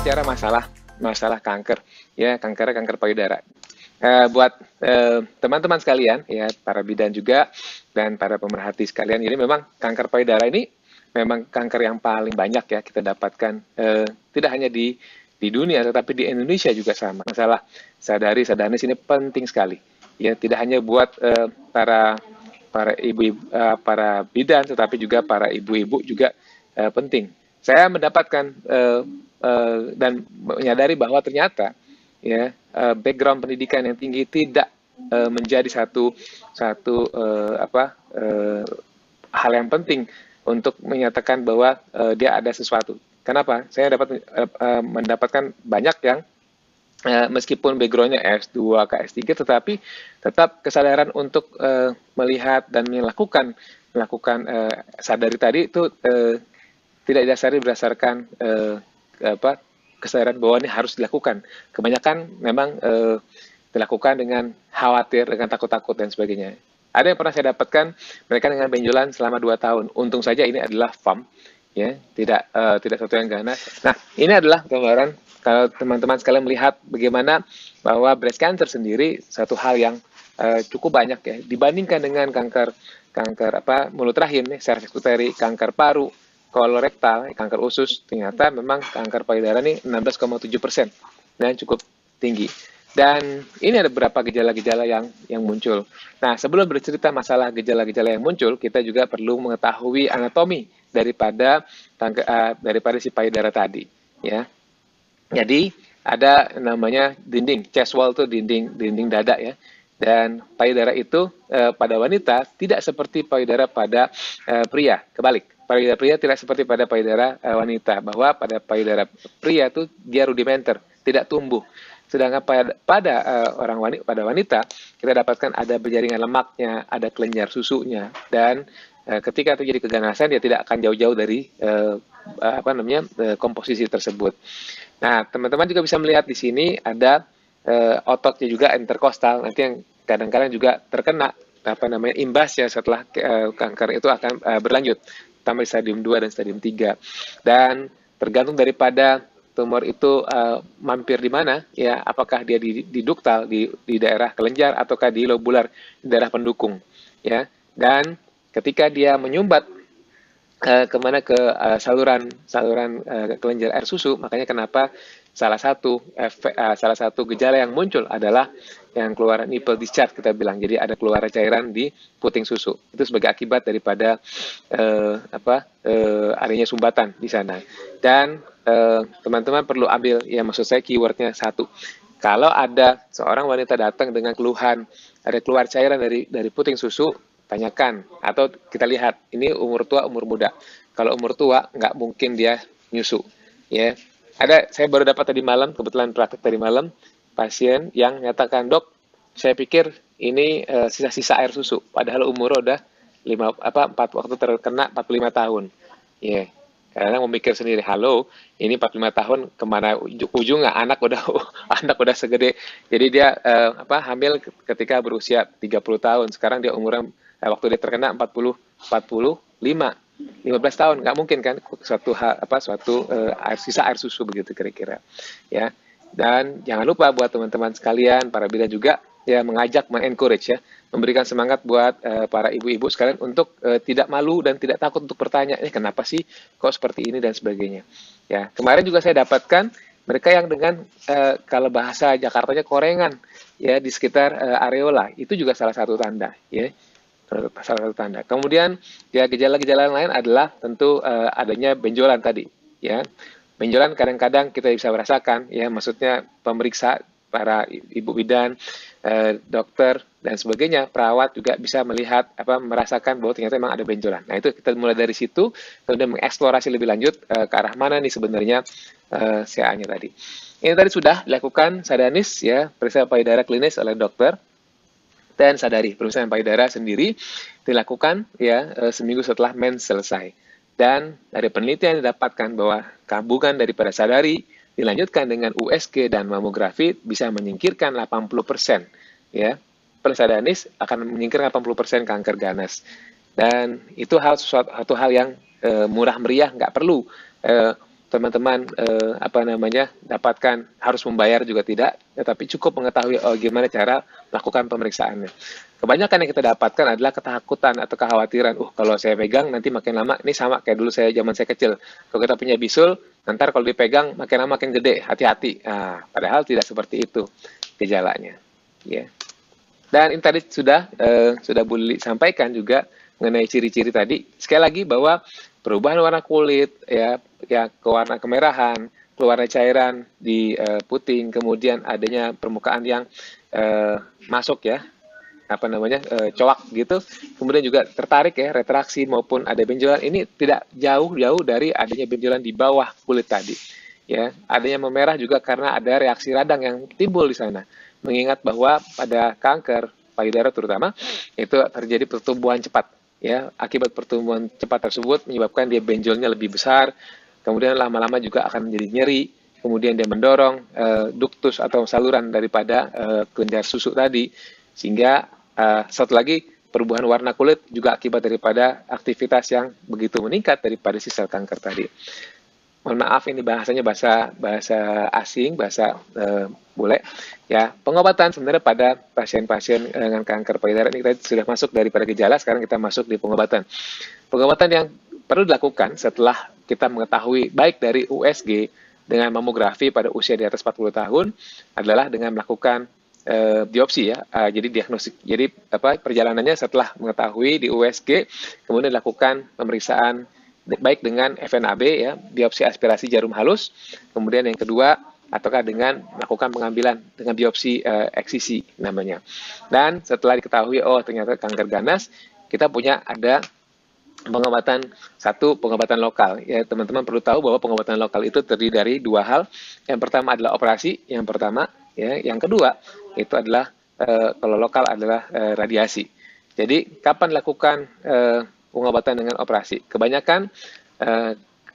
bicara masalah kanker, ya kanker payudara. Buat teman-teman sekalian, ya para bidan juga dan para pemerhati sekalian, jadi memang kanker payudara ini memang kanker yang paling banyak ya kita dapatkan, tidak hanya di dunia, tetapi di Indonesia juga sama. Masalah sadanis ini penting sekali, ya tidak hanya buat para ibu, para bidan, tetapi juga para ibu-ibu juga penting. Saya mendapatkan dan menyadari bahwa ternyata ya background pendidikan yang tinggi tidak menjadi hal yang penting untuk menyatakan bahwa dia ada sesuatu. Kenapa? Saya mendapatkan banyak yang meskipun backgroundnya S2 ke S3, tetapi tetap kesadaran untuk melihat dan melakukan sadari tadi itu tidak didasari berdasarkan kesadaran bahwa ini harus dilakukan. Kebanyakan memang dilakukan dengan khawatir, dengan takut-takut dan sebagainya. Ada yang pernah saya dapatkan mereka dengan benjolan selama 2 tahun. Untung saja ini adalah FAM, ya, tidak satu yang ganas. Nah, ini adalah gambaran kalau teman-teman sekalian melihat bagaimana bahwa breast cancer sendiri satu hal yang cukup banyak ya dibandingkan dengan kanker mulut rahim, cervix uteri, kanker paru, kolorektal, kanker usus. Ternyata memang kanker payudara ini 16,7% dan cukup tinggi. Dan ini ada beberapa gejala-gejala yang muncul. Nah, sebelum bercerita masalah gejala-gejala yang muncul, kita juga perlu mengetahui anatomi daripada si payudara tadi, ya. Jadi ada namanya dinding chest wall, itu dinding dada ya. Dan payudara itu pada wanita tidak seperti payudara pada pria, kebalik. Payudara pria tidak seperti pada payudara wanita, bahwa pada payudara pria itu dia rudimenter, tidak tumbuh. Sedangkan pada wanita kita dapatkan ada berjaringan lemaknya, ada kelenjar susunya, dan ketika terjadi keganasan dia tidak akan jauh-jauh dari komposisi tersebut. Nah, teman-teman juga bisa melihat di sini ada ototnya juga interkostal, nanti yang kadang-kadang juga terkena imbasnya setelah kanker itu akan berlanjut tambah di stadium 2 dan stadium 3. Dan tergantung daripada tumor itu mampir di mana, ya, apakah dia di duktal, di daerah kelenjar, ataukah di lobular, di daerah pendukung, ya. Dan ketika dia menyumbat kemana ke saluran kelenjar air susu, makanya kenapa salah satu gejala yang muncul adalah yang keluar nipple discharge, kita bilang. Jadi ada keluar cairan di puting susu. Itu sebagai akibat daripada adanya sumbatan di sana. Dan teman-teman perlu ambil, ya maksud saya keywordnya satu. Kalau ada seorang wanita datang dengan keluhan ada keluar cairan dari puting susu, tanyakan, atau kita lihat ini umur tua, umur muda. Kalau umur tua nggak mungkin dia nyusu, ya. Saya baru dapat tadi malam, kebetulan praktek tadi malam, pasien yang nyatakan, dok, saya pikir ini sisa-sisa air susu, padahal umur udah 4 waktu terkena 45 tahun, ya. Yeah. Karena mau mikir sendiri, halo, ini 45 tahun kemana ujungnya, anak udah segede. Jadi dia hamil ketika berusia 30 tahun. Sekarang dia umurnya waktu dia terkena 15 tahun, nggak mungkin kan sisa air susu begitu kira-kira, ya. Dan jangan lupa buat teman-teman sekalian, para bidan juga, ya, mengencourage, ya, memberikan semangat buat para ibu-ibu sekalian untuk tidak malu dan tidak takut untuk bertanya, kenapa sih kok seperti ini dan sebagainya. Ya, kemarin juga saya dapatkan mereka yang dengan kalau bahasa Jakartanya korengan, ya, di sekitar areola, itu juga salah satu tanda, ya. Salah satu tanda. Kemudian ya gejala-gejala lain adalah tentu adanya benjolan tadi, ya. Benjolan kadang-kadang kita bisa merasakan, ya, maksudnya pemeriksa, para ibu bidan, dokter dan sebagainya, perawat juga bisa melihat merasakan bahwa ternyata memang ada benjolan. Nah, itu kita mulai dari situ, kemudian mengeksplorasi lebih lanjut ke arah mana nih sebenarnya CA-nya tadi. Ini tadi sudah dilakukan sadanis, ya, periksa payudara klinis oleh dokter. Dan sadari, pemeriksaan payudara sendiri dilakukan, ya, seminggu setelah mens selesai. Dan dari penelitian didapatkan bahwa kandungan daripada sadari dilanjutkan dengan USG dan mamografi bisa menyingkirkan 80%, ya. Sadanis akan menyingkirkan 80% kanker ganas. Dan itu suatu hal yang murah meriah, nggak perlu teman-teman dapatkan harus membayar juga tidak, tetapi cukup mengetahui gimana cara melakukan pemeriksaannya. Kebanyakan yang kita dapatkan adalah ketakutan atau kekhawatiran. Kalau saya pegang nanti makin lama, ini sama kayak dulu zaman saya kecil. Kalau kita punya bisul, nanti kalau dipegang makin lama makin gede, hati-hati. Nah, padahal tidak seperti itu gejalanya. Ya. Dan ini tadi sudah Bully sampaikan juga mengenai ciri-ciri tadi. Sekali lagi bahwa perubahan warna kulit ya ke warna kemerahan, keluarnya cairan di puting, kemudian adanya permukaan yang masuk ya coak gitu, kemudian juga tertarik ya, retraksi maupun ada benjolan. Ini tidak jauh-jauh dari adanya benjolan di bawah kulit tadi. Ya, adanya memerah juga karena ada reaksi radang yang timbul di sana. Mengingat bahwa pada kanker payudara terutama itu terjadi pertumbuhan cepat. Ya, akibat pertumbuhan cepat tersebut menyebabkan dia benjolnya lebih besar, kemudian lama-lama juga akan menjadi nyeri, kemudian dia mendorong duktus atau saluran daripada kelenjar susu tadi, sehingga satu lagi perubahan warna kulit juga akibat daripada aktivitas yang begitu meningkat daripada si sel kanker tadi. Mohon maaf ini bahasanya bahasa asing, bahasa bule. Ya, pengobatan sebenarnya pada pasien-pasien dengan kanker payudara ini kita sudah masuk daripada gejala, sekarang kita masuk di pengobatan. Pengobatan yang perlu dilakukan setelah kita mengetahui baik dari USG dengan mamografi pada usia di atas 40 tahun adalah dengan melakukan biopsi ya. Jadi diagnostik. Jadi perjalanannya setelah mengetahui di USG, kemudian dilakukan pemeriksaan baik dengan FNAB ya, biopsi aspirasi jarum halus, kemudian yang kedua ataukah dengan melakukan pengambilan dengan biopsi eksisi namanya. Dan setelah diketahui ternyata kanker ganas, kita punya ada pengobatan lokal. Ya, teman-teman perlu tahu bahwa pengobatan lokal itu terdiri dari dua hal. Yang pertama adalah operasi, yang pertama ya, yang kedua itu adalah kalau lokal adalah radiasi. Jadi kapan lakukan pengobatan dengan operasi? Kebanyakan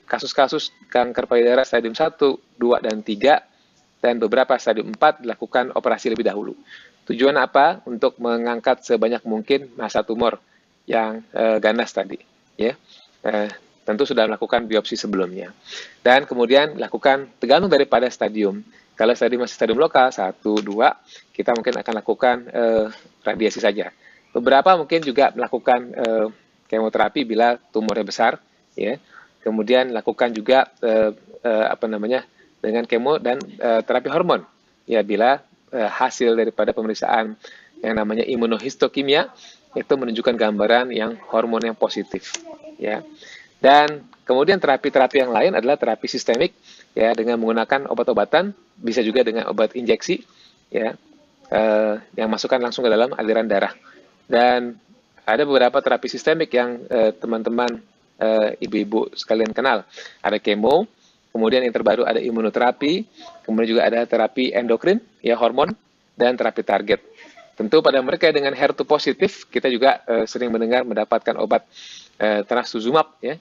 kasus-kasus kanker payudara stadium 1, 2, dan 3 dan beberapa stadium 4 dilakukan operasi lebih dahulu. Tujuan apa? Untuk mengangkat sebanyak mungkin massa tumor yang ganas tadi. Ya, tentu sudah melakukan biopsi sebelumnya. Dan kemudian lakukan tergantung daripada stadium. Kalau stadium masih stadium lokal 1, 2, kita mungkin akan lakukan radiasi saja. Beberapa mungkin juga melakukan kemoterapi bila tumornya besar, ya. Kemudian lakukan juga dengan kemo dan terapi hormon, ya bila hasil daripada pemeriksaan yang namanya imunohistokimia itu menunjukkan gambaran yang hormon yang positif, ya. Dan kemudian terapi-terapi yang lain adalah terapi sistemik, ya, dengan menggunakan obat-obatan, bisa juga dengan obat injeksi, ya, yang masukkan langsung ke dalam aliran darah. Dan ada beberapa terapi sistemik yang teman-teman ibu-ibu sekalian kenal. Ada kemo, kemudian yang terbaru ada imunoterapi, kemudian juga ada terapi endokrin, ya, hormon, dan terapi target. Tentu pada mereka dengan HER2 positif, kita juga sering mendengar mendapatkan obat trastuzumab, ya,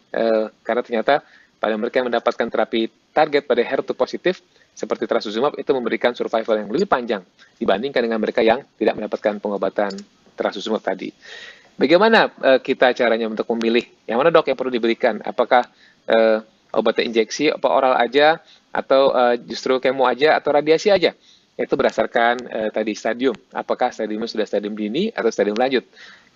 karena ternyata pada mereka yang mendapatkan terapi target pada HER2 positif, seperti trastuzumab, itu memberikan survival yang lebih panjang dibandingkan dengan mereka yang tidak mendapatkan pengobatan trastuzumab tadi. Bagaimana kita caranya untuk memilih yang mana dok yang perlu diberikan? Apakah obat injeksi, apa oral aja, atau justru kemo aja, atau radiasi aja? Itu berdasarkan tadi stadium. Apakah stadiumnya sudah stadium dini atau stadium lanjut?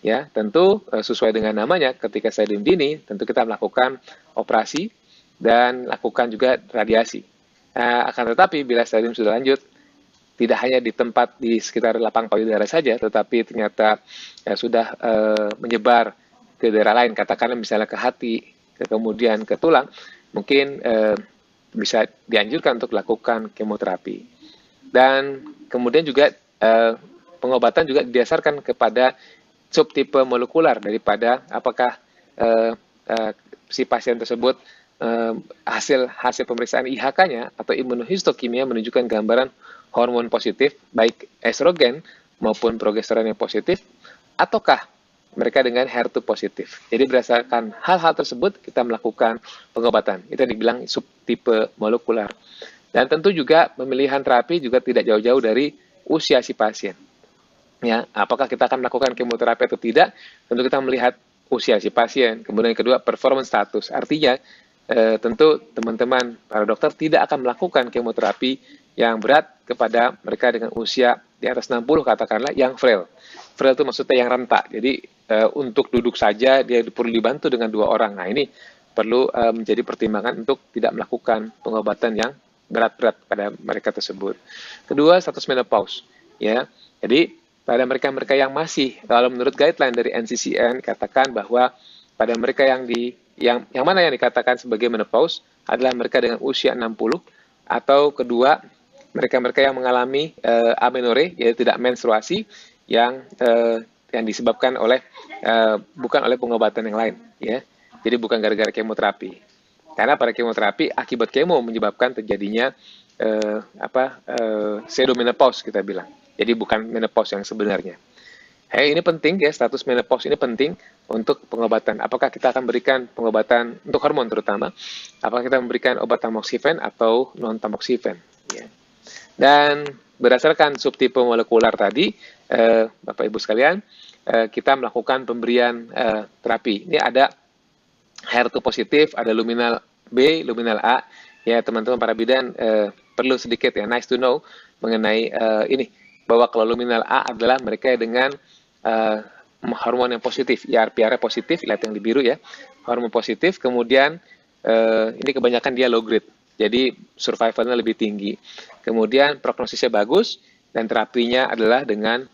Ya, tentu sesuai dengan namanya, ketika stadium dini, tentu kita melakukan operasi dan lakukan juga radiasi. Akan tetapi bila stadium sudah lanjut, tidak hanya di tempat di sekitar lapang payudara saja, tetapi ternyata sudah menyebar ke daerah lain, katakanlah misalnya ke hati, kemudian ke tulang, mungkin bisa dianjurkan untuk lakukan kemoterapi. Dan kemudian juga pengobatan juga didasarkan kepada subtipe molekular daripada apakah si pasien tersebut hasil pemeriksaan IHK-nya atau imunohistokimia menunjukkan gambaran hormon positif, baik estrogen maupun progesteron yang positif, ataukah mereka dengan HER2 positif. Jadi berdasarkan hal-hal tersebut, kita melakukan pengobatan. Itu dibilang subtipe molekular. Dan tentu juga pemilihan terapi juga tidak jauh-jauh dari usia si pasien. Ya, apakah kita akan melakukan kemoterapi atau tidak, tentu kita melihat usia si pasien. Kemudian yang kedua, performance status. Artinya, tentu teman-teman para dokter tidak akan melakukan kemoterapi yang berat kepada mereka dengan usia di atas 60 katakanlah yang frail. Frail itu maksudnya yang rentak. Jadi untuk duduk saja dia perlu dibantu dengan 2 orang. Nah ini perlu menjadi pertimbangan untuk tidak melakukan pengobatan yang berat-berat pada mereka tersebut. Kedua, status menopause. Ya, jadi pada mereka-mereka yang masih, kalau menurut guideline dari NCCN katakan bahwa pada mereka yang mana yang dikatakan sebagai menopause adalah mereka dengan usia 60 atau kedua mereka-mereka yang mengalami amenore yaitu tidak menstruasi yang disebabkan oleh bukan oleh pengobatan yang lain ya. Jadi bukan gara-gara kemoterapi. Karena pada kemoterapi akibat kemo menyebabkan terjadinya pseudomenopause kita bilang. Jadi bukan menopause yang sebenarnya. Ini penting ya, status menopause ini penting untuk pengobatan. Apakah kita akan berikan pengobatan untuk hormon terutama? Apakah kita memberikan obat tamoxifen atau non tamoxifen? Ya. Dan berdasarkan subtipe molekular tadi, Bapak Ibu sekalian, kita melakukan pemberian terapi. Ini ada HER2 positif, ada luminal B, luminal A. Ya teman-teman para bidan perlu sedikit ya, nice to know mengenai ini bahwa kalau luminal A adalah mereka dengan hormon yang positif, IRPR positif, lihat yang di biru ya, hormon positif, kemudian ini kebanyakan dia low grade, jadi survivalnya lebih tinggi, kemudian prognosisnya bagus, dan terapinya adalah dengan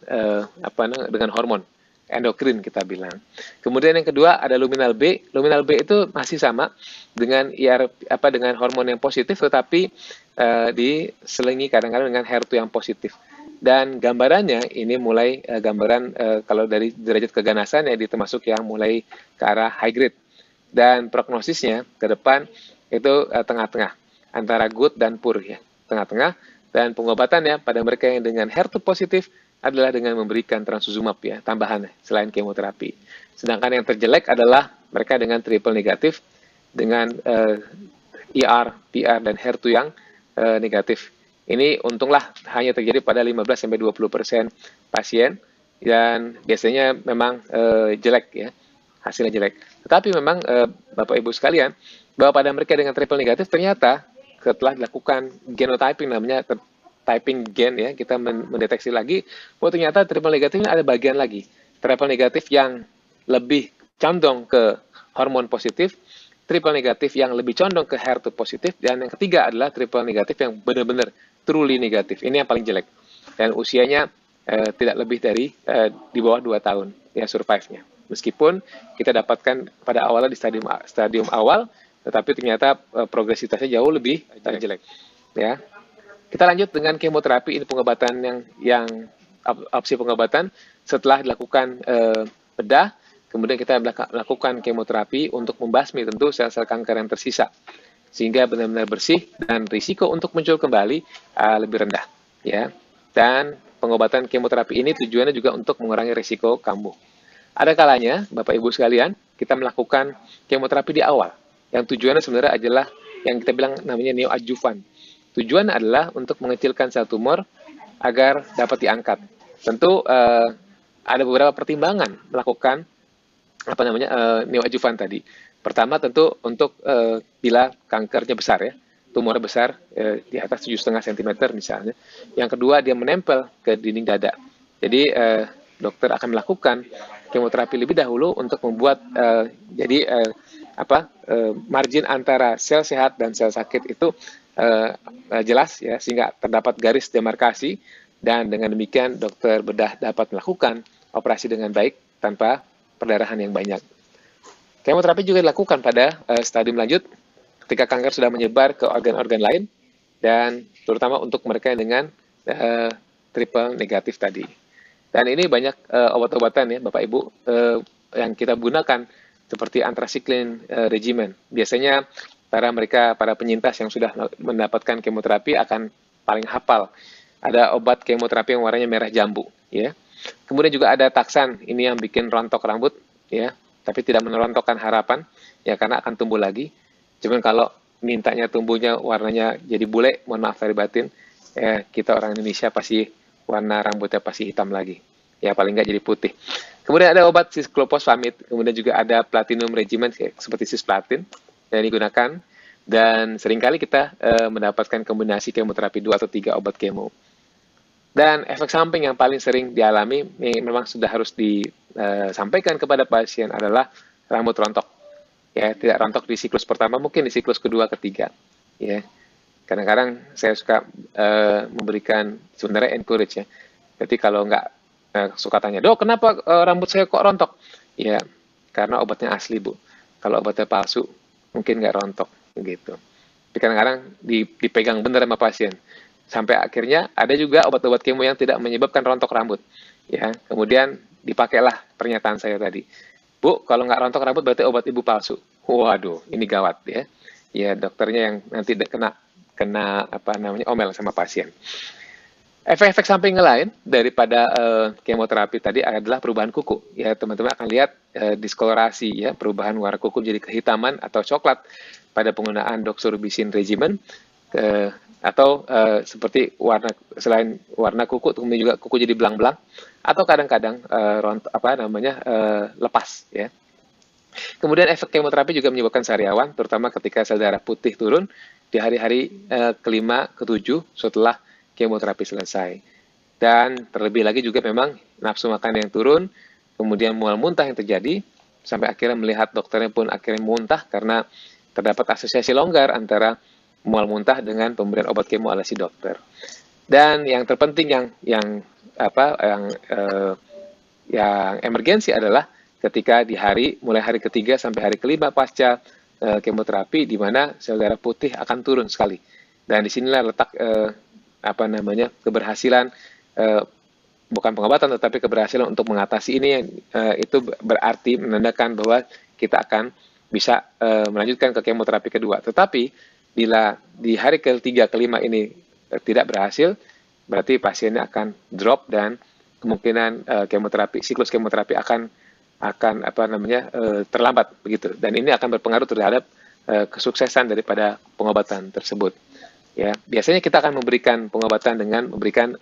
dengan hormon endokrin kita bilang. Kemudian yang kedua ada luminal B. Luminal B itu masih sama dengan dengan hormon yang positif, tetapi diselingi kadang-kadang dengan HER2 yang positif. Dan gambarannya ini mulai gambaran kalau dari derajat keganasan ya termasuk yang mulai ke arah high grade. Dan prognosisnya ke depan itu tengah-tengah antara good dan poor ya, tengah-tengah. Dan pengobatannya pada mereka yang dengan HER2 positif adalah dengan memberikan trastuzumab ya, tambahan selain kemoterapi. Sedangkan yang terjelek adalah mereka dengan triple negatif dengan ER, PR dan HER2 yang negatif. Ini untunglah hanya terjadi pada 15-20% pasien dan biasanya memang jelek ya, hasilnya jelek. Tetapi memang Bapak Ibu sekalian, bahwa pada mereka dengan triple negatif ternyata setelah dilakukan genotyping namanya typing gen ya, kita mendeteksi lagi bahwa ternyata triple negatif ini ada bagian lagi. Triple negatif yang lebih condong ke hormon positif, triple negatif yang lebih condong ke HER2 positif, dan yang ketiga adalah triple negatif yang benar-benar truly negatif. Ini yang paling jelek. Dan usianya tidak lebih dari di bawah 2 tahun ya survive-nya. Meskipun kita dapatkan pada awalnya di stadium awal, tetapi ternyata progresivitasnya jauh lebih jelek. Ya. Kita lanjut dengan kemoterapi, ini pengobatan yang opsi pengobatan setelah dilakukan bedah, kemudian kita melakukan kemoterapi untuk membasmi tentu sel-sel kanker yang tersisa, sehingga benar-benar bersih dan risiko untuk muncul kembali lebih rendah. Ya. Dan pengobatan kemoterapi ini tujuannya juga untuk mengurangi risiko kambuh. Ada kalanya, Bapak Ibu sekalian, kita melakukan kemoterapi di awal, yang tujuannya sebenarnya adalah yang kita bilang namanya neoadjuvan. Tujuan adalah untuk mengecilkan sel tumor agar dapat diangkat. Tentu ada beberapa pertimbangan melakukan neoadjuvan tadi. Pertama tentu untuk bila kankernya besar ya, tumornya besar di atas 7,5 cm misalnya. Yang kedua dia menempel ke dinding dada. Jadi dokter akan melakukan kemoterapi lebih dahulu untuk membuat margin antara sel sehat dan sel sakit itu jelas ya, sehingga terdapat garis demarkasi, dan dengan demikian dokter bedah dapat melakukan operasi dengan baik tanpa perdarahan yang banyak. Kemoterapi juga dilakukan pada stadium lanjut ketika kanker sudah menyebar ke organ-organ lain, dan terutama untuk mereka dengan triple negatif tadi. Dan ini banyak obat-obatan ya Bapak Ibu yang kita gunakan seperti anthracycline regimen. Biasanya para penyintas yang sudah mendapatkan kemoterapi akan paling hafal. Ada obat kemoterapi yang warnanya merah jambu, ya. Kemudian juga ada taksan, ini yang bikin rontok rambut, ya, tapi tidak merontokkan harapan, ya karena akan tumbuh lagi. Cuman kalau mintanya tumbuhnya warnanya jadi bule, mohon maaf lahir batin, kita orang Indonesia pasti warna rambutnya pasti hitam lagi, ya paling nggak jadi putih. Kemudian ada obat cisclophosphamide, kemudian juga ada platinum regimen seperti cisplatin. yang digunakan, dan seringkali kita mendapatkan kombinasi kemoterapi 2 atau 3 obat kemo. Dan efek samping yang paling sering dialami memang sudah harus disampaikan kepada pasien adalah rambut rontok. Ya, tidak rontok di siklus pertama, mungkin di siklus kedua, ketiga. Ya, kadang-kadang saya suka memberikan sebenarnya encourage ya. Jadi kalau nggak suka tanya, dok kenapa rambut saya kok rontok? Ya, karena obatnya asli bu. Kalau obatnya palsu, mungkin nggak rontok gitu. Tapi kadang-kadang dipegang bener sama pasien. Sampai akhirnya ada juga obat-obat kemo yang tidak menyebabkan rontok rambut. Ya, kemudian dipakailah pernyataan saya tadi. Bu, kalau nggak rontok rambut berarti obat ibu palsu. Waduh, ini gawat ya. Ya, dokternya yang nanti kena apa namanya omel sama pasien. Efek-efek samping lain daripada kemoterapi tadi adalah perubahan kuku. Ya, teman-teman akan lihat diskolorasi ya, perubahan warna kuku jadi kehitaman atau coklat pada penggunaan doxorubicin regimen. Atau seperti selain warna kuku, kemudian juga kuku jadi belang-belang, atau kadang-kadang lepas ya. Kemudian efek kemoterapi juga menyebabkan sariawan, terutama ketika sel darah putih turun di hari-hari kelima, ketujuh setelah kemoterapi selesai. Dan terlebih lagi juga memang nafsu makan yang turun, kemudian mual muntah yang terjadi, sampai akhirnya melihat dokternya pun akhirnya muntah karena terdapat asosiasi longgar antara mual muntah dengan pemberian obat kemo oleh si dokter. Dan yang terpenting yang emergensi adalah ketika mulai hari ketiga sampai hari kelima pasca kemoterapi, di mana sel darah putih akan turun sekali. Dan disinilah letak keberhasilan bukan pengobatan tetapi keberhasilan untuk mengatasi ini. Itu berarti menandakan bahwa kita akan bisa melanjutkan ke kemoterapi kedua. Tetapi bila di hari ketiga, kelima ini tidak berhasil, berarti pasiennya akan drop dan kemungkinan siklus kemoterapi akan terlambat begitu. Dan ini akan berpengaruh terhadap kesuksesan daripada pengobatan tersebut. Ya, biasanya kita akan memberikan pengobatan dengan memberikan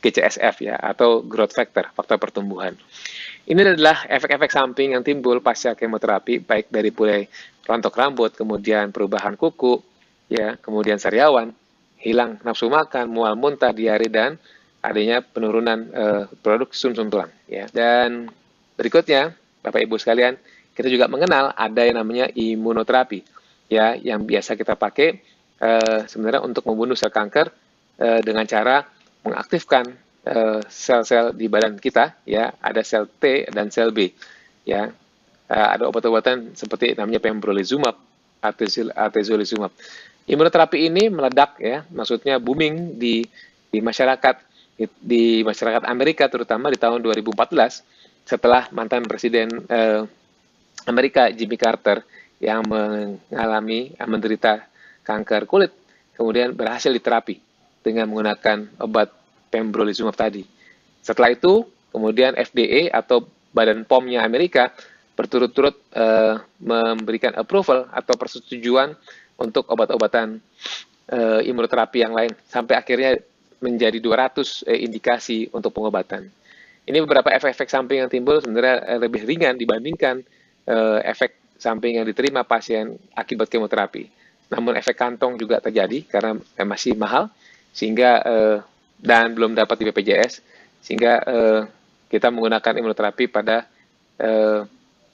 GCSF ya, atau growth factor, faktor pertumbuhan. Ini adalah efek-efek samping yang timbul pasca kemoterapi, baik dari mulai rontok rambut, kemudian perubahan kuku, ya, kemudian sariawan, hilang nafsu makan, mual muntah, diare, dan adanya penurunan produk sumsum tulang. Ya. Dan berikutnya, Bapak Ibu sekalian, kita juga mengenal ada yang namanya imunoterapi, ya, yang biasa kita pakai sebenarnya untuk membunuh sel kanker dengan cara mengaktifkan sel-sel di badan kita, ya, ada sel T dan sel B, ya. Ada obat-obatan seperti namanya pembrolizumab, atezolizumab. Imunoterapi ini meledak ya, maksudnya booming di masyarakat Amerika, terutama di tahun 2014 setelah mantan presiden Amerika Jimmy Carter yang menderita kanker kulit kemudian berhasil diterapi dengan menggunakan obat pembrolizumab tadi. Setelah itu kemudian FDA atau Badan POM-nya Amerika berturut-turut memberikan approval atau persetujuan untuk obat-obatan imunoterapi yang lain, sampai akhirnya menjadi 200 indikasi untuk pengobatan. Ini beberapa efek-efek samping yang timbul sebenarnya lebih ringan dibandingkan efek samping yang diterima pasien akibat kemoterapi. Namun efek kantong juga terjadi karena masih mahal, sehingga dan belum dapat di BPJS, sehingga kita menggunakan imunoterapi pada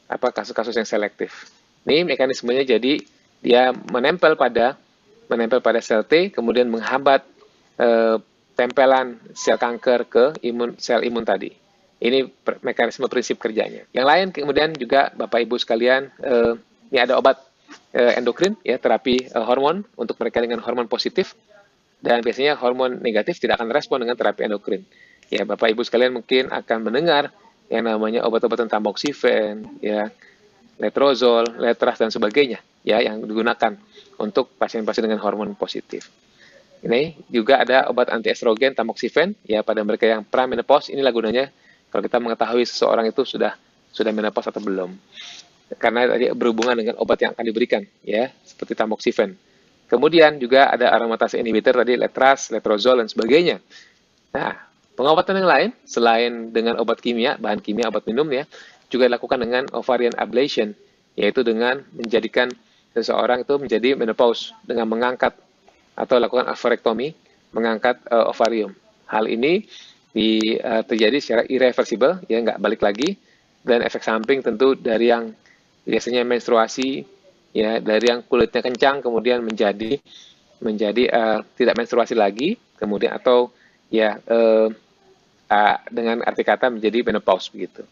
kasus-kasus yang selektif. Ini mekanismenya jadi dia menempel pada sel T, kemudian menghambat tempelan sel kanker ke sel imun tadi. Ini mekanisme prinsip kerjanya. Yang lain kemudian juga Bapak Ibu sekalian, ini ada obat endokrin, ya, terapi hormon untuk mereka dengan hormon positif, dan biasanya hormon negatif tidak akan respon dengan terapi endokrin. Ya, Bapak Ibu sekalian mungkin akan mendengar yang namanya obat-obatan tamoxifen, ya, letrozol, letras dan sebagainya, ya, yang digunakan untuk pasien-pasien dengan hormon positif. Ini juga ada obat antiestrogen tamoxifen, ya, pada mereka yang pramenopause. Inilah gunanya kalau kita mengetahui seseorang itu sudah menopause atau belum. Karena tadi berhubungan dengan obat yang akan diberikan, ya, seperti tamoxifen. Kemudian juga ada aromatase inhibitor tadi, letras, letrozol dan sebagainya. Nah, pengobatan yang lain selain dengan obat kimia, bahan kimia, obat minum, ya, juga dilakukan dengan ovarian ablation, yaitu dengan menjadikan seseorang itu menjadi menopause dengan mengangkat atau lakukan ovarektomi, mengangkat ovarium. Hal ini terjadi secara irreversible, ya nggak balik lagi, dan efek samping tentu dari yang biasanya menstruasi, ya dari yang kulitnya kencang kemudian menjadi tidak menstruasi lagi, kemudian atau ya dengan arti kata menjadi menopause begitu.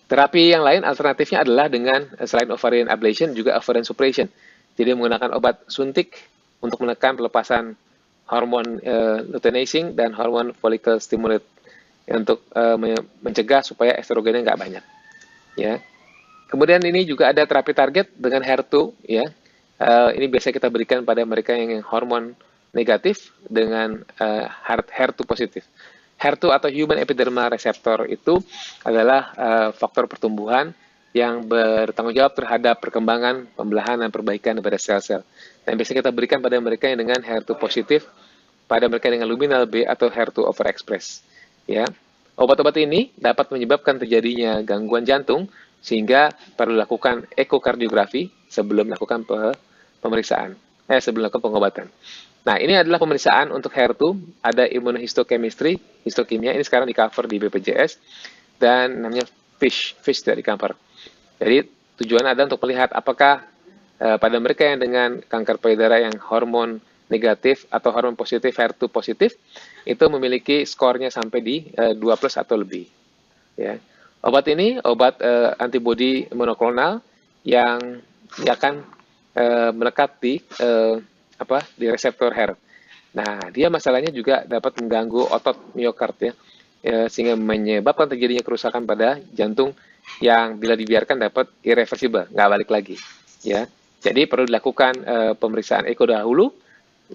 Terapi yang lain alternatifnya adalah dengan selain ovarian ablation juga ovarian suppression. Jadi menggunakan obat suntik untuk menekan pelepasan hormon luteinizing dan hormon follicle stimulate untuk mencegah supaya estrogennya nggak banyak. Ya. Kemudian ini juga ada terapi target dengan HER2. Ya. Ini biasanya kita berikan pada mereka yang hormon negatif dengan HER2 positif. HER2 atau Human Epidermal Receptor itu adalah faktor pertumbuhan yang bertanggung jawab terhadap perkembangan, pembelahan, dan perbaikan pada sel-sel. Dan biasanya kita berikan pada mereka yang dengan HER2 positif, pada mereka dengan luminal B atau HER2 overexpress. Ya. Obat-obat ini dapat menyebabkan terjadinya gangguan jantung, sehingga perlu dilakukan ekokardiografi sebelum melakukan sebelum melakukan pengobatan. Nah, ini adalah pemeriksaan untuk HER2, ada immunohistochemistry, histokimia, ini sekarang di-cover di BPJS, dan namanya FISH dari cover. Jadi, tujuan ada untuk melihat apakah pada mereka yang dengan kanker payudara yang hormon negatif atau hormon positif, HER2 positif, itu memiliki skornya sampai di 2+ atau lebih. Ya. Obat ini, obat antibodi monoklonal yang akan melekat di reseptor HER. Nah, dia masalahnya juga dapat mengganggu otot miokard ya, sehingga menyebabkan terjadinya kerusakan pada jantung yang bila dibiarkan dapat irreversible, nggak balik lagi. Ya, jadi perlu dilakukan pemeriksaan eko dahulu,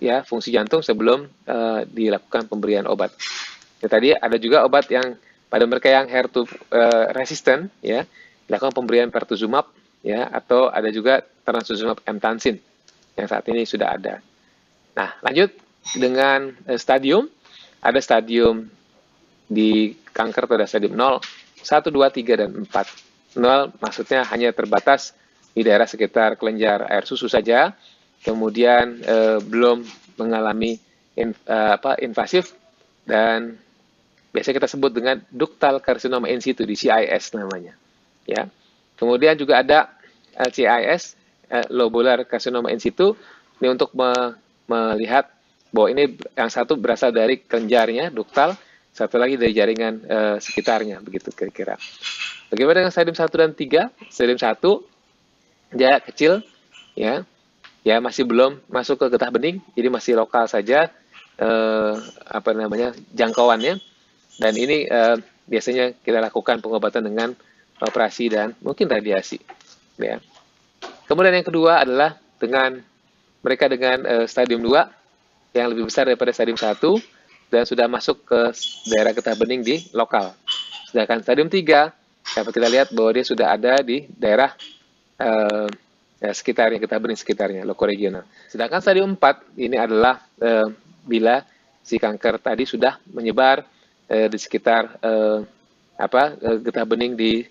ya fungsi jantung sebelum dilakukan pemberian obat. Ya, tadi ada juga obat yang pada mereka yang HER2 resistant, ya dilakukan pemberian pertuzumab, ya atau ada juga trastuzumab emtansine yang saat ini sudah ada. Nah, lanjut dengan stadium. Ada stadium di kanker pada stadium 0, 1, 2, 3, dan 4. 0 maksudnya hanya terbatas di daerah sekitar kelenjar air susu saja, kemudian belum mengalami invasif, dan biasa kita sebut dengan ductal carcinoma in situ, di CIS namanya. Ya. Kemudian juga ada CIS, lobular carcinoma in situ, ini untuk melihat bahwa ini yang satu berasal dari kelenjarnya, ductal, satu lagi dari jaringan sekitarnya, begitu kira-kira. Bagaimana dengan stadium 1 dan 3? Stadium 1, dia kecil, ya masih belum masuk ke getah bening, jadi masih lokal saja jangkauannya, dan ini biasanya kita lakukan pengobatan dengan operasi dan mungkin radiasi. Ya. Kemudian yang kedua adalah dengan mereka dengan stadium 2 yang lebih besar daripada stadium 1 dan sudah masuk ke daerah getah bening di lokal. Sedangkan stadium 3 dapat kita lihat bahwa dia sudah ada di daerah sekitarnya, getah bening sekitarnya, lokoregional. Sedangkan stadium 4 ini adalah bila si kanker tadi sudah menyebar di sekitar getah bening di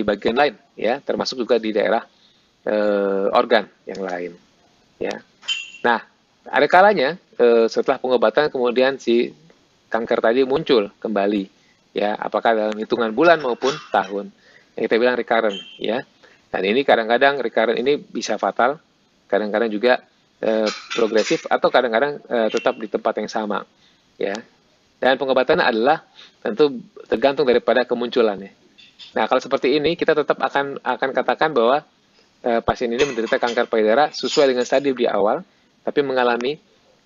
bagian lain, ya, termasuk juga di daerah organ yang lain. Ya. Nah, ada kalanya setelah pengobatan kemudian si kanker tadi muncul kembali, ya, apakah dalam hitungan bulan maupun tahun, yang kita bilang recurrent, ya. Dan ini kadang-kadang recurrent ini bisa fatal, kadang-kadang juga progresif, atau kadang-kadang tetap di tempat yang sama, ya. Dan pengobatannya adalah tentu tergantung daripada kemunculannya. Nah, kalau seperti ini kita tetap akan katakan bahwa pasien ini menderita kanker payudara sesuai dengan stadium di awal, tapi mengalami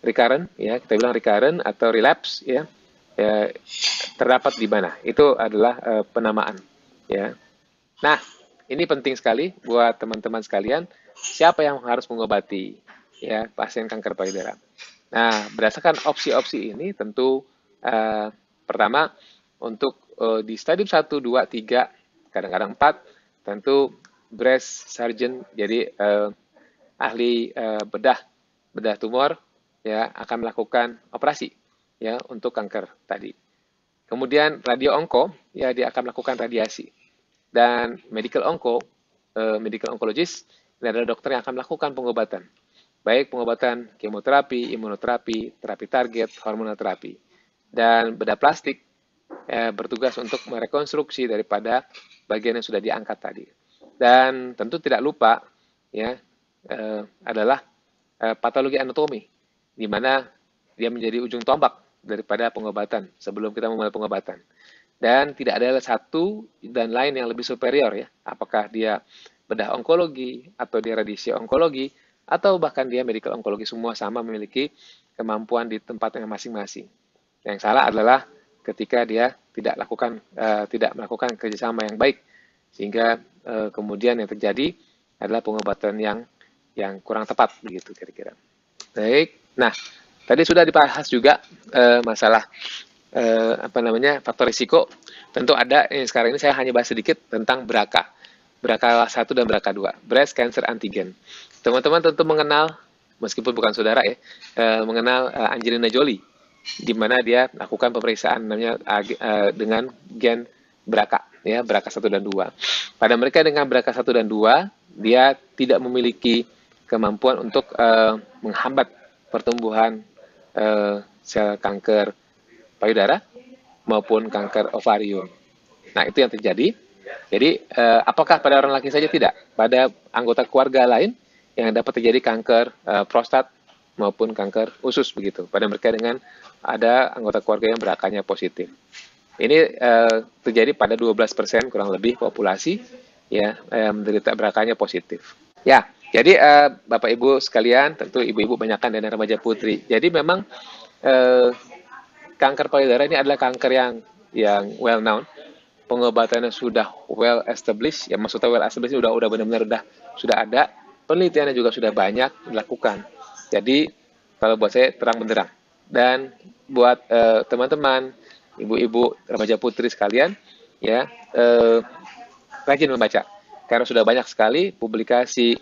recurrent, ya kita bilang recurrent atau relapse, ya terdapat di mana? Itu adalah penamaan, ya. Nah, ini penting sekali buat teman-teman sekalian. Siapa yang harus mengobati, ya pasien kanker payudara? Nah, berdasarkan opsi-opsi ini tentu pertama untuk di stadium 1, 2, 3, kadang-kadang 4, tentu breast surgeon, jadi ahli bedah tumor, ya akan melakukan operasi, ya untuk kanker tadi. Kemudian radio onko, ya dia akan melakukan radiasi. Dan medical oncologist ini adalah dokter yang akan melakukan pengobatan. Baik pengobatan kemoterapi, imunoterapi, terapi target, hormonal terapi. Dan bedah plastik bertugas untuk merekonstruksi daripada bagian yang sudah diangkat tadi. Dan tentu tidak lupa ya adalah patologi anatomi, di mana dia menjadi ujung tombak daripada pengobatan sebelum kita memulai pengobatan. Dan tidak ada satu dan lain yang lebih superior ya. Apakah dia bedah onkologi, atau dia radiasi onkologi, atau bahkan dia medical onkologi, semua sama memiliki kemampuan di tempatnya masing-masing. Yang salah adalah ketika dia tidak melakukan kerjasama yang baik, sehingga kemudian yang terjadi adalah pengobatan yang kurang tepat begitu kira-kira. Baik, nah tadi sudah dibahas juga masalah faktor risiko. Tentu ada, sekarang ini saya hanya bahas sedikit tentang BRCA 1 dan BRCA 2, Breast Cancer Antigen. Teman-teman tentu mengenal, meskipun bukan saudara ya, mengenal Angelina Jolie, di mana dia lakukan pemeriksaan namanya dengan gen BRCA, ya, BRCA 1 dan 2. Pada mereka dengan BRCA 1 dan 2, dia tidak memiliki kemampuan untuk menghambat pertumbuhan sel kanker payudara maupun kanker ovarium. Nah, itu yang terjadi. Jadi, apakah pada orang laki saja? Tidak. Pada anggota keluarga lain yang dapat terjadi kanker prostat maupun kanker usus begitu. Pada mereka dengan ada anggota keluarga yang BRCA-nya positif. Ini terjadi pada 12% kurang lebih populasi ya menderita BRCA-nya positif. Ya, jadi Bapak Ibu sekalian, tentu ibu-ibu banyakkan dan remaja putri. Jadi memang kanker payudara ini adalah kanker yang well known. Pengobatannya sudah well established, ya maksudnya well established udah benar-benar sudah ada, penelitiannya juga sudah banyak dilakukan. Jadi kalau buat saya terang benderang. Dan buat teman-teman, ibu-ibu, remaja putri sekalian, ya rajin membaca, karena sudah banyak sekali publikasi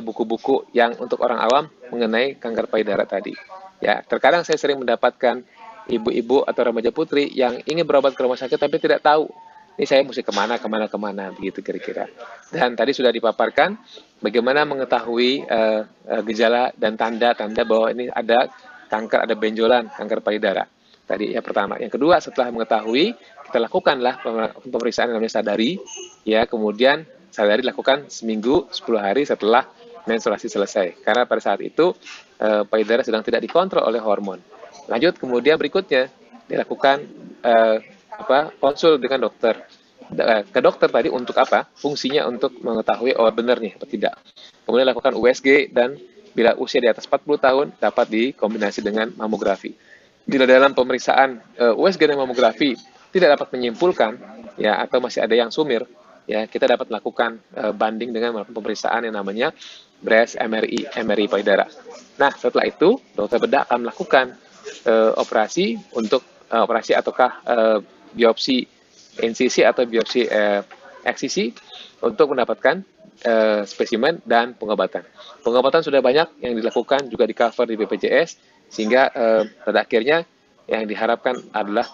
buku-buku yang untuk orang awam mengenai kanker payudara tadi. Ya, terkadang saya sering mendapatkan ibu-ibu atau remaja putri yang ingin berobat ke rumah sakit tapi tidak tahu ini saya mesti kemana begitu kira-kira. Dan tadi sudah dipaparkan bagaimana mengetahui gejala dan tanda-tanda bahwa ini ada kanker, ada benjolan kanker payudara. Tadi ya pertama. Yang kedua, setelah mengetahui, kita lakukanlah pemeriksaan yang namanya sadari, ya kemudian sadari lakukan seminggu 10 hari setelah menstruasi selesai. Karena pada saat itu payudara sedang tidak dikontrol oleh hormon. Lanjut kemudian berikutnya dilakukan konsul dengan dokter. Ke dokter tadi untuk apa? Fungsinya untuk mengetahui benar nih atau tidak. Kemudian lakukan USG dan bila usia di atas 40 tahun dapat dikombinasi dengan mamografi. Bila dalam pemeriksaan USG dan mamografi tidak dapat menyimpulkan ya atau masih ada yang sumir, ya kita dapat melakukan banding dengan melakukan pemeriksaan yang namanya breast MRI payudara. Nah, setelah itu dokter bedah akan melakukan operasi ataukah biopsi insisi atau biopsi eksisi untuk mendapatkan spesimen dan pengobatan. Pengobatan sudah banyak yang dilakukan juga di cover di BPJS sehingga pada akhirnya yang diharapkan adalah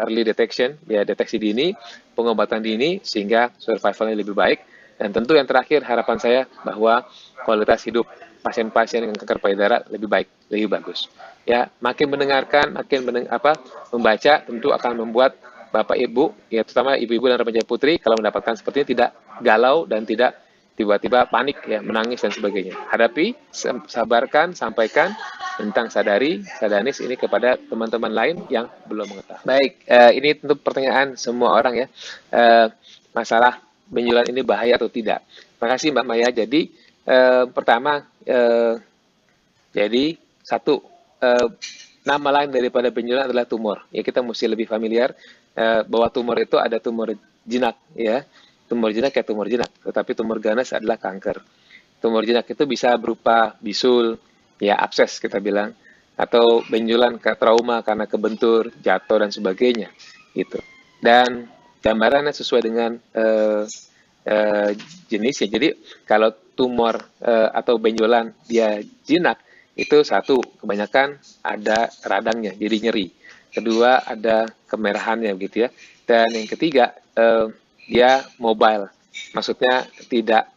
early detection, ya deteksi dini, pengobatan dini sehingga survivalnya lebih baik. Dan tentu yang terakhir harapan saya bahwa kualitas hidup pasien-pasien dengan kanker payudara lebih baik, lebih bagus. Ya, makin mendengarkan, membaca tentu akan membuat Bapak Ibu, ya terutama ibu-ibu dan remaja putri kalau mendapatkan seperti ini tidak galau dan tidak tiba-tiba panik ya, menangis dan sebagainya. Hadapi, sabarkan, sampaikan tentang sadanis ini kepada teman-teman lain yang belum mengetahui. Baik, ini tentu pertanyaan semua orang ya. Masalah benjolan ini bahaya atau tidak? Terima kasih Mbak Maya. Jadi pertama, jadi satu, nama lain daripada benjolan adalah tumor. Ya kita mesti lebih familiar bahwa tumor itu ada tumor jinak ya. Tumor jinak ya tumor jinak, tetapi tumor ganas adalah kanker. Tumor jinak itu bisa berupa bisul, ya abses kita bilang, atau benjolan trauma karena kebentur, jatuh dan sebagainya gitu. Dan gambarannya sesuai dengan jenisnya. Jadi kalau tumor atau benjolan dia jinak itu satu, kebanyakan ada radangnya, jadi nyeri. Kedua ada kemerahannya begitu ya. Dan yang ketiga dia mobile, maksudnya tidak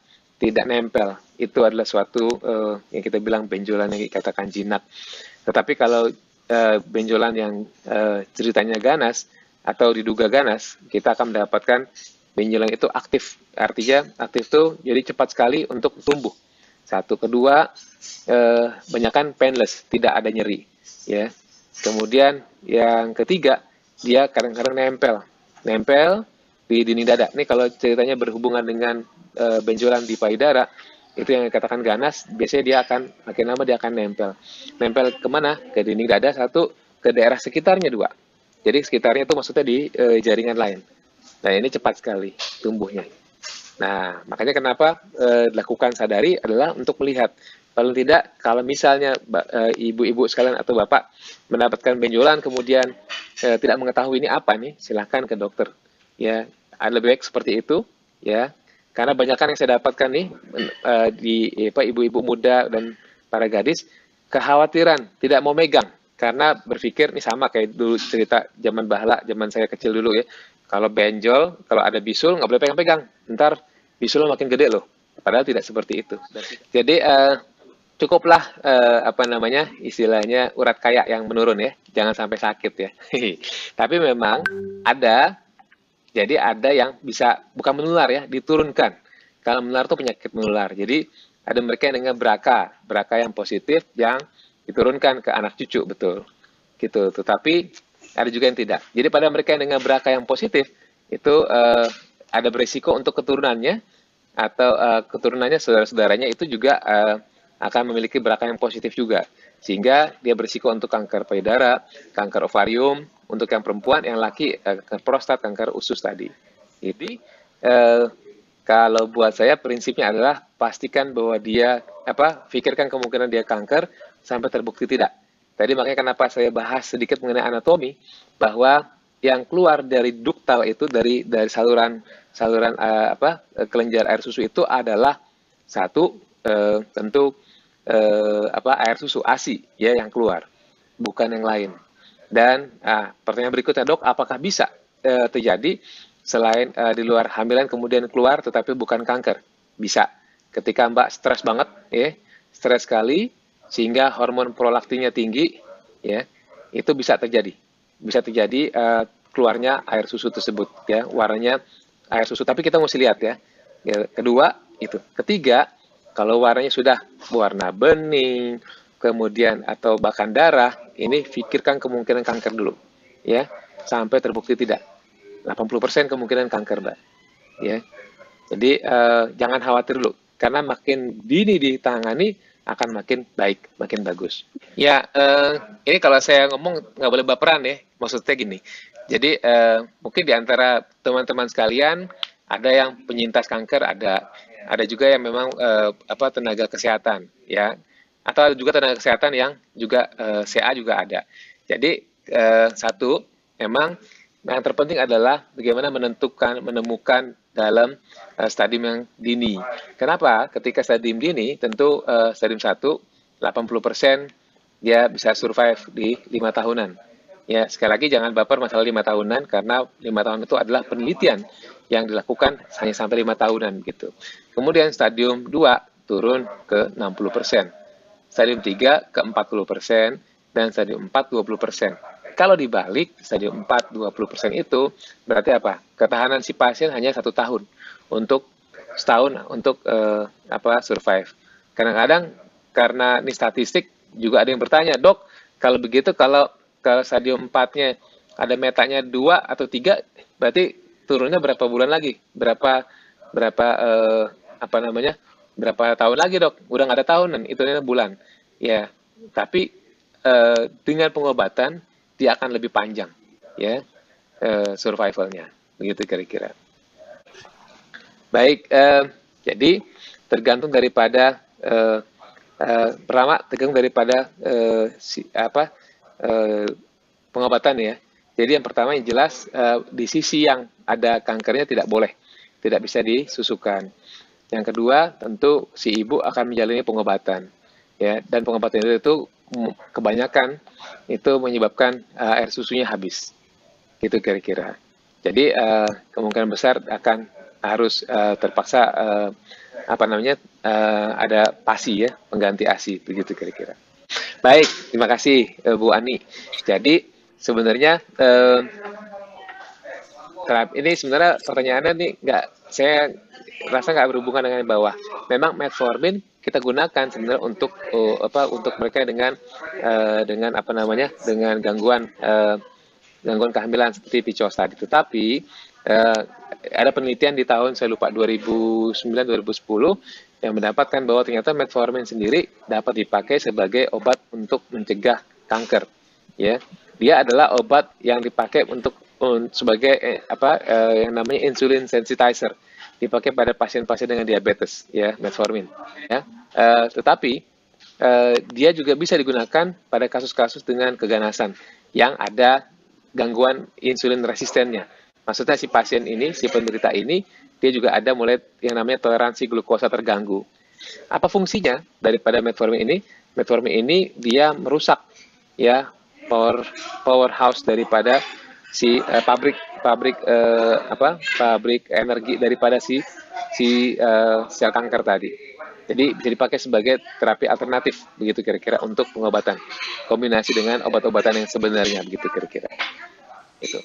tidak nempel. Itu adalah suatu yang kita bilang benjolan yang dikatakan jinak. Tetapi kalau benjolan yang ceritanya ganas atau diduga ganas, kita akan mendapatkan benjolan itu aktif. Artinya aktif itu jadi cepat sekali untuk tumbuh. Satu, kedua, banyakkan painless, tidak ada nyeri. Ya. Kemudian yang ketiga, dia kadang-kadang nempel di dinding dada. Ini kalau ceritanya berhubungan dengan benjolan di payudara, itu yang dikatakan ganas, biasanya dia akan makin lama dia akan nempel. Nempel kemana? Ke dinding dada satu, ke daerah sekitarnya dua. Jadi sekitarnya itu maksudnya di jaringan lain. Nah ini cepat sekali tumbuhnya. Nah makanya kenapa dilakukan sadari adalah untuk melihat. Paling tidak kalau misalnya ibu-ibu sekalian atau bapak mendapatkan benjolan kemudian tidak mengetahui ini apa nih, silahkan ke dokter. Ya, lebih baik seperti itu. Ya, karena banyak kan yang saya dapatkan nih di ibu-ibu muda dan para gadis kekhawatiran tidak mau megang karena berpikir ini sama kayak dulu cerita zaman bahala, zaman saya kecil dulu ya. Kalau benjol, kalau ada bisul nggak boleh pegang-pegang. Ntar bisulnya makin gede loh. Padahal tidak seperti itu. Jadi cukuplah istilahnya urat kaya yang menurun ya, jangan sampai sakit ya. Tapi memang ada, jadi ada yang bisa bukan menular ya, diturunkan. Kalau menular itu penyakit menular. Jadi ada mereka yang dengan BRCA yang positif yang diturunkan ke anak cucu, betul. Gitu. Tetapi ada juga yang tidak. Jadi pada mereka yang dengan BRCA yang positif itu ada berisiko untuk keturunannya atau keturunannya saudara-saudaranya itu juga akan memiliki BRCA yang positif juga. Sehingga dia berisiko untuk kanker payudara, kanker ovarium, untuk yang perempuan, yang laki, kanker prostat, kanker usus tadi. Jadi, kalau buat saya prinsipnya adalah pastikan bahwa dia, pikirkan kemungkinan dia kanker sampai terbukti tidak. Tadi makanya kenapa saya bahas sedikit mengenai anatomi, bahwa yang keluar dari duktal itu, dari saluran kelenjar air susu itu adalah satu, tentu air susu ASI ya yang keluar, bukan yang lain. Dan pertanyaan berikutnya, dok, apakah bisa terjadi selain di luar hamilan kemudian keluar tetapi bukan kanker? Bisa. Ketika mbak stres banget, ya, stres sekali sehingga hormon prolaktinnya tinggi, ya, itu bisa terjadi. Bisa terjadi keluarnya air susu tersebut, ya, warnanya air susu. Tapi kita mesti lihat ya. Kedua itu. Ketiga, kalau warnanya sudah warna bening, kemudian atau bahkan darah, ini pikirkan kemungkinan kanker dulu, ya, sampai terbukti tidak. 80% kemungkinan kanker, Mbak. Ya, jadi jangan khawatir dulu, karena makin dini ditangani akan makin baik, makin bagus. Ya, ini kalau saya ngomong nggak boleh baperan ya, maksudnya gini. Jadi mungkin di antara teman-teman sekalian ada yang penyintas kanker, ada juga yang memang tenaga kesehatan ya, atau ada juga tenaga kesehatan yang juga CA juga ada. Jadi satu, memang yang terpenting adalah bagaimana menemukan dalam stadium yang dini. Kenapa? Ketika stadium dini, tentu stadium 1, 80% dia bisa survive di 5 tahunan. Ya, sekali lagi jangan baper masalah 5 tahunan, karena 5 tahun itu adalah penelitian yang dilakukan hanya sampai 5 tahunan gitu. Kemudian stadium 2 turun ke 60%, stadium 3 ke 40%, dan stadium 4 20%. Kalau dibalik, stadium 4 20% itu berarti apa? Ketahanan si pasien hanya 1 tahun untuk setahun untuk survive. Kadang-kadang karena ini statistik juga ada yang bertanya, dok, kalau begitu kalau stadium 4-nya ada metanya 2 atau 3, berarti turunnya berapa bulan lagi? Berapa tahun lagi, dok? Udah nggak ada tahunan, itu bulan. Ya, tapi dengan pengobatan dia akan lebih panjang, ya, survivalnya, begitu kira-kira. Baik, jadi tergantung daripada pertama tergantung daripada pengobatan ya. Jadi yang pertama yang jelas di sisi yang ada kankernya tidak boleh, tidak bisa disusukan. Yang kedua tentu si ibu akan menjalani pengobatan, ya, dan pengobatan itu kebanyakan itu menyebabkan air susunya habis, gitu kira-kira. Jadi kemungkinan besar akan harus terpaksa apa namanya, ada PASI ya, pengganti ASI, begitu kira-kira. Baik, terima kasih Bu Ani. Jadi sebenarnya ini sebenarnya pertanyaannya nih nggak, saya rasa nggak berhubungan dengan bawah. Memang metformin kita gunakan sebenarnya untuk untuk mereka dengan apa namanya, dengan gangguan kehamilan seperti PCOS tadi. Tetapi uh, ada penelitian di tahun saya lupa 2009-2010 yang mendapatkan bahwa ternyata metformin sendiri dapat dipakai sebagai obat untuk mencegah kanker. Ya, dia adalah obat yang dipakai sebagai yang namanya insulin sensitizer, dipakai pada pasien-pasien dengan diabetes, ya, metformin. Ya, tetapi dia juga bisa digunakan pada kasus-kasus dengan keganasan yang ada gangguan insulin resistennya. Maksudnya si pasien ini, si penderita ini, dia juga ada mulai yang namanya toleransi glukosa terganggu. Apa fungsinya daripada metformin ini? Metformin ini dia merusak ya powerhouse daripada si pabrik energi daripada sel kanker tadi. Jadi bisa dipakai sebagai terapi alternatif begitu kira-kira untuk pengobatan kombinasi dengan obat-obatan yang sebenarnya begitu kira-kira. Itu.